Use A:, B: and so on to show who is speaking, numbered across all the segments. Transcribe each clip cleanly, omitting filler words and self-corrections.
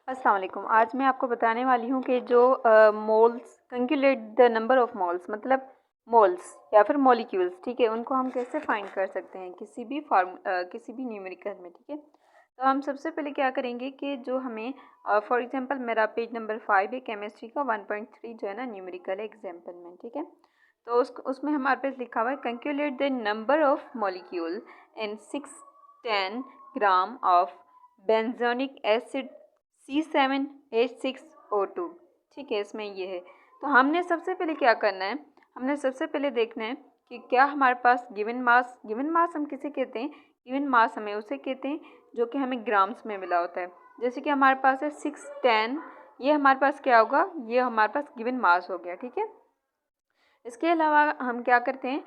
A: अस्सलाम वालेकुम। आज मैं आपको बताने वाली हूँ कि जो moles calculate the number of moles, मतलब मोल्स या फिर मॉलिक्यूल्स, ठीक है, उनको हम कैसे फाइंड कर सकते हैं किसी भी न्यूमेरिकल में। ठीक है, तो हम सबसे पहले क्या करेंगे कि जो हमें फॉर एग्जांपल मेरा पेज नंबर 5 है, केमिस्ट्री का 1.3 जो है ना न्यूमेरिकल है एग्जाम्पल में। ठीक है, तो उसमें हमारे पास लिखा हुआ है calculate the number of molecule in 610 gram of benzoic acid C7H6O2। ठीक है, इसमें ये है। तो हमने सबसे पहले क्या करना है, हमने सबसे पहले देखना है कि क्या हमारे पास गिवन मास हम किसे कहते हैं, गिवन मास हमें उसे कहते हैं जो कि हमें ग्राम्स में मिला होता है। जैसे कि हमारे पास है 610, ये हमारे पास क्या होगा, ये हमारे पास गिवन मास हो गया। ठीक है, इसके अलावा हम क्या करते हैं,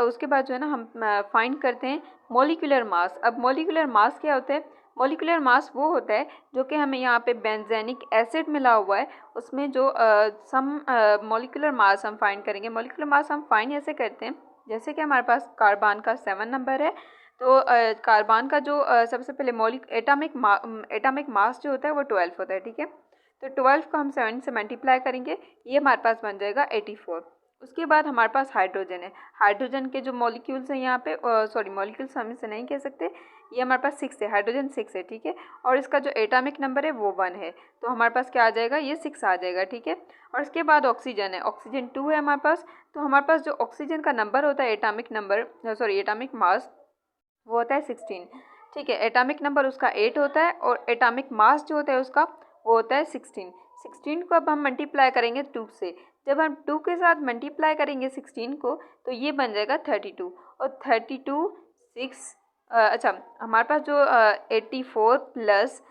A: उसके बाद जो है ना हम फाइंड करते हैं मॉलिक्यूलर मास। अब मॉलिक्यूलर मास क्या होता है, मॉलिक्यूलर मास वो होता है जो कि हमें यहाँ पे बेंजेनिक एसिड मिला हुआ है, उसमें जो सम मॉलिक्यूलर मास हम फाइंड करेंगे। मॉलिक्यूलर मास हम फाइंड ऐसे करते हैं, जैसे कि हमारे पास कार्बन का 7 नंबर है, तो कार्बन का जो सबसे पहले एटॉमिक मास जो होता है वो 12 होता है। ठीक है, तो 12 को हम 7 से मल्टीप्लाई करेंगे, ये हमारे पास बन जाएगा 84। उसके बाद हमारे पास हाइड्रोजन है, हाइड्रोजन के जो मॉलिक्यूल्स हैं यहाँ पे, सॉरी मॉलिक्यूल्स हम इसे नहीं कह सकते, ये हमारे पास 6 है, हाइड्रोजन 6 है। ठीक है, और इसका जो एटॉमिक नंबर है वो 1 है, तो हमारे पास क्या आ जाएगा, ये 6 आ जाएगा। ठीक है, और इसके बाद ऑक्सीजन है, ऑक्सीजन 2 है हमारे पास, तो हमारे पास जो ऑक्सीजन का नंबर होता है एटॉमिक मास, वो होता है 16। ठीक है, एटॉमिक नंबर उसका 8 होता है और एटॉमिक मास जो होता है उसका वो होता है 16। 16 को अब हम मल्टीप्लाई करेंगे 2 से, जब हम 2 के साथ मल्टीप्लाई करेंगे 16 को तो ये बन जाएगा 32, और 32 6 अच्छा हमारे पास जो 84 प्लस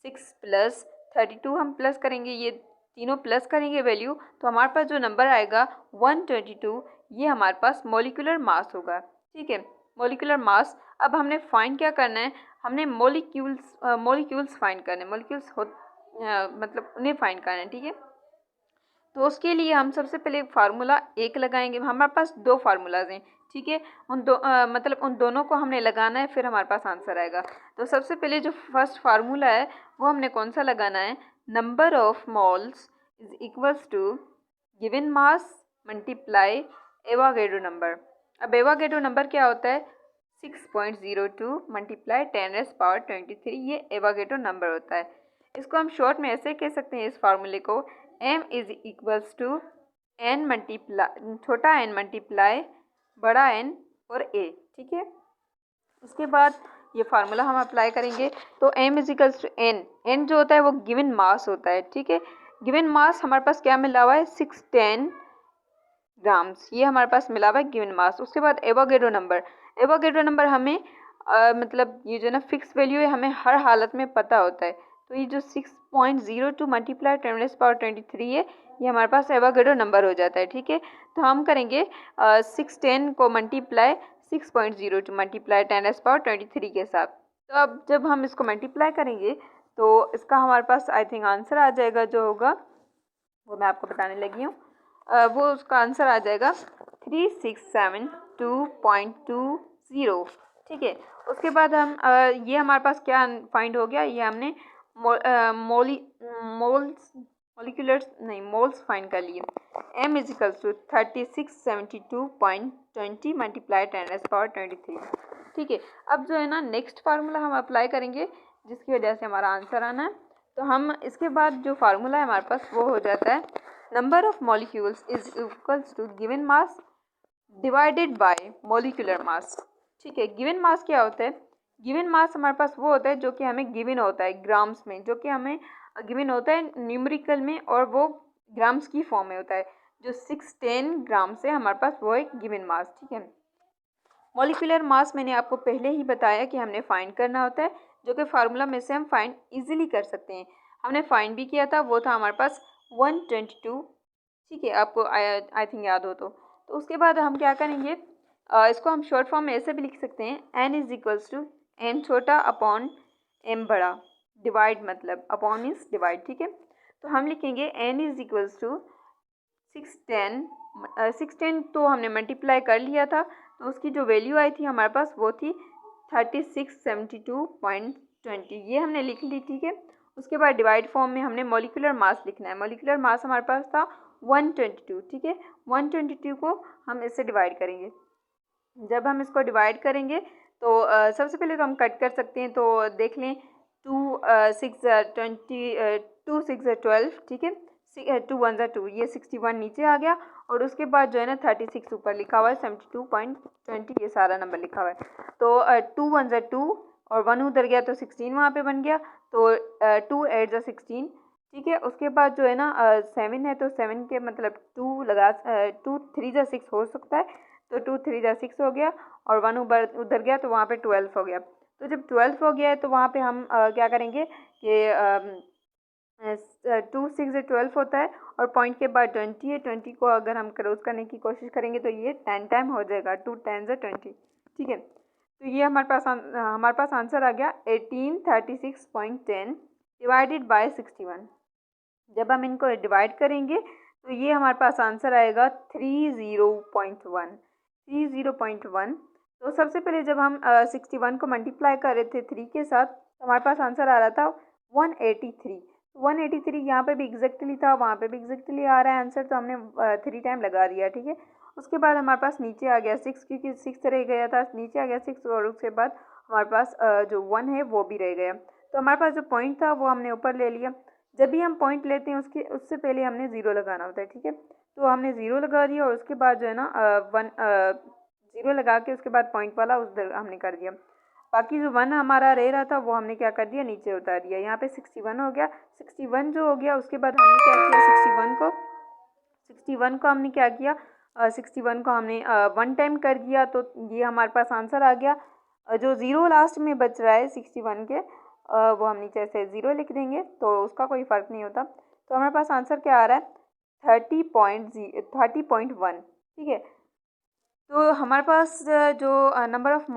A: 6 प्लस 32 हम प्लस करेंगे, ये तीनों प्लस करेंगे वैल्यू, तो हमारे पास जो नंबर आएगा 122, ये हमारे पास मॉलिक्यूलर मास होगा। ठीक है, मॉलिक्यूलर मास। अब हमने फाइंड क्या करना है, हमने मॉलिक्यूल्स फाइंड करने, मतलब उन्हें फाइंड करना है। ठीक है, तो उसके लिए हम सबसे पहले फार्मूला 1 लगाएंगे। हमारे पास 2 फार्मूलाज हैं। ठीक है, मतलब उन दोनों को हमने लगाना है, फिर हमारे पास आंसर आएगा। तो सबसे पहले जो फर्स्ट फार्मूला है वो हमने कौन सा लगाना है, number of moles is equals to given mass multiply Avogadro number. अब एवोगैड्रो नंबर क्या होता है, 6.02 मल्टीप्लाई 10⁻23, ये एवोगैड्रो नंबर होता है। इसको हम शॉर्ट में ऐसे कह सकते हैं, इस फार्मूले को m is equals to n multiply छोटा n मल्टीप्लाई बड़ा n और a। ठीक है, उसके बाद ये फार्मूला हम अप्लाई करेंगे, तो m is equals to n जो होता है वो गिवन मास होता है। ठीक है, गिवन मास हमारे पास क्या मिला हुआ है, 610 ग्राम्स, ये हमारे पास मिला हुआ है गिवन मास। उसके बाद एवोगैड्रो नंबर हमें मतलब ये जो ना फिक्स वैल्यू है, हमें हर हालत में पता होता है। तो ये जो 6.02 मल्टीप्लाई 10⁻23 है, ये हमारे पास एवोगैड्रो नंबर हो जाता है। ठीक है, तो हम करेंगे 610 को मल्टीप्लाई 6.02 मल्टीप्लाई 10⁻23 के साथ। तो अब जब हम इसको मल्टीप्लाई करेंगे तो इसका हमारे पास आई थिंक आंसर आ जाएगा, जो होगा वो मैं आपको बताने लगी हूँ। वो उसका आंसर आ जाएगा 3672.20। ठीक है, उसके बाद हम ये हमारे पास क्या फाइंड हो गया, ये हमने मोल्स फाइंड कर लिए। m is equals to 3672.20 multiply 10⁻23। ठीक है, अब जो है ना नेक्स्ट फार्मूला हम अप्लाई करेंगे, जिसकी वजह से हमारा आंसर आना है। तो हम इसके बाद जो फार्मूला है हमारे पास वो हो जाता है, number of molecules is equals to given mass divided by molecular mass. ठीक है, गिवन मास क्या होता है, गिवन मास हमारे पास वो होता है जो कि हमें गिवन होता है ग्राम्स में, जो कि हमें गिवन होता है न्यूमेरिकल में, और वो ग्राम्स की फॉर्म में होता है। जो 610 ग्राम से हमारे पास वो एक गिवन मास। ठीक है, मॉलिक्यूलर मास मैंने आपको पहले ही बताया कि हमने फाइंड करना होता है, जो कि फार्मूला में से हम फाइंड इजीली कर सकते हैं। हमने फाइंड भी किया था, वो था हमारे पास 122। ठीक है, आपको आई थिंक याद हो तो उसके बाद हम क्या करेंगे, इसको हम शॉर्ट फॉर्म में ऐसे भी लिख सकते हैं, n is equals to n छोटा अपॉन m बड़ा, डिवाइड मतलब अपॉन मीन्स डिवाइड। ठीक है, तो हम लिखेंगे n इज इक्वल्स टू 610 तो हमने मल्टीप्लाई कर लिया था, तो उसकी जो वैल्यू आई थी हमारे पास वो थी 3672.20, ये हमने लिख ली। ठीक है, उसके बाद डिवाइड फॉर्म में हमने मॉलिक्यूलर मास लिखना है। मॉलिक्यूलर मास हमारे पास था 122, ठीक है। 122 को हम इससे डिवाइड करेंगे। जब हम इसको डिवाइड करेंगे तो सबसे पहले तो हम कट कर सकते हैं, तो देख लें 2 6 20 2 6 12, ठीक है। 2 1 2, ये 61 नीचे आ गया और उसके बाद जो है ना 36 ऊपर लिखा हुआ है, 72.20 ये सारा नंबर लिखा हुआ है। तो 2 1 2 और 1 उधर गया तो 16 वहाँ पे बन गया, तो 2 8 16, ठीक है। उसके बाद जो है ना 7 है, तो 7 के मतलब 2 लगा 2 3 6 हो सकता है, तो 2 3 6 हो गया और 1 उधर गया तो वहाँ पे 12 हो गया। तो जब 12 हो गया है तो वहाँ पे हम क्या करेंगे कि 2 6 12 होता है और पॉइंट के बाद 20 है। 20 को अगर हम क्रॉस करने की कोशिश करेंगे तो ये 10 टाइम हो जाएगा, 2 10 20, ठीक है। तो ये हमारे पास आंसर आ गया 1836.10 डिवाइडेड बाय 61। जब हम इनको डिवाइड करेंगे तो ये हमारे पास आंसर आएगा 30.1। तो सबसे पहले जब हम 61 को मल्टीप्लाई कर रहे थे 3 के साथ तो हमारे पास आंसर आ रहा था 183। 183 यहाँ पे भी एग्जैक्टली था, वहाँ पे भी एग्जैक्टली आ रहा है आंसर, तो हमने 3 टाइम लगा दिया, ठीक है। उसके बाद हमारे पास नीचे आ गया 6, क्योंकि 6 रह गया था, नीचे आ गया 6 और उसके बाद हमारे पास जो 1 है वो भी रह गया। तो हमारे पास जो पॉइंट था वो हमने ऊपर ले लिया। जब भी हम पॉइंट लेते हैं उससे पहले हमने ज़ीरो लगाना होता है, ठीक है। तो हमने ज़ीरो लगा दिया और उसके बाद जो है ना 0 लगा के उसके बाद पॉइंट वाला उधर हमने कर दिया। बाकी जो 1 हमारा रह रहा था वो हमने क्या कर दिया, नीचे उतार दिया। यहाँ पे 61 हो गया। 61 जो हो गया उसके बाद हमने क्या किया, 61 को हमने क्या किया, 61 को हमने 1 टाइम कर दिया, तो ये हमारे पास आंसर आ गया। जो 0 लास्ट में बच रहा है 61 के, वो हम नीचे से 0 लिख देंगे तो उसका कोई फ़र्क नहीं होता। तो हमारे पास आंसर क्या आ रहा है 30.1, ठीक है। तो हमारे पास जो नंबर ऑफ़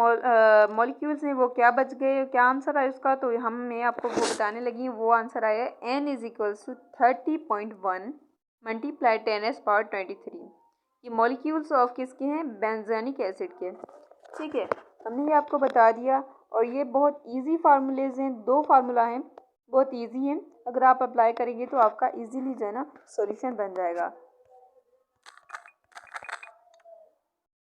A: मॉलिक्यूल्स हैं वो क्या बच गए, क्या आंसर आया उसका, तो मैं आपको वो बताने लगी। वो आंसर आया n = 30.1 मल्टीप्लाई 10⁻23। ये मॉलिक्यूल्स ऑफ किसके हैं, बेंजोनिक एसिड के, ठीक है। हमने ये आपको बता दिया और ये बहुत इजी फार्मूलेज हैं, 2 फार्मूला हैं, बहुत इजी हैं। अगर आप अप्लाई करेंगे तो आपका इजीली जो है ना सॉल्यूशन बन जाएगा।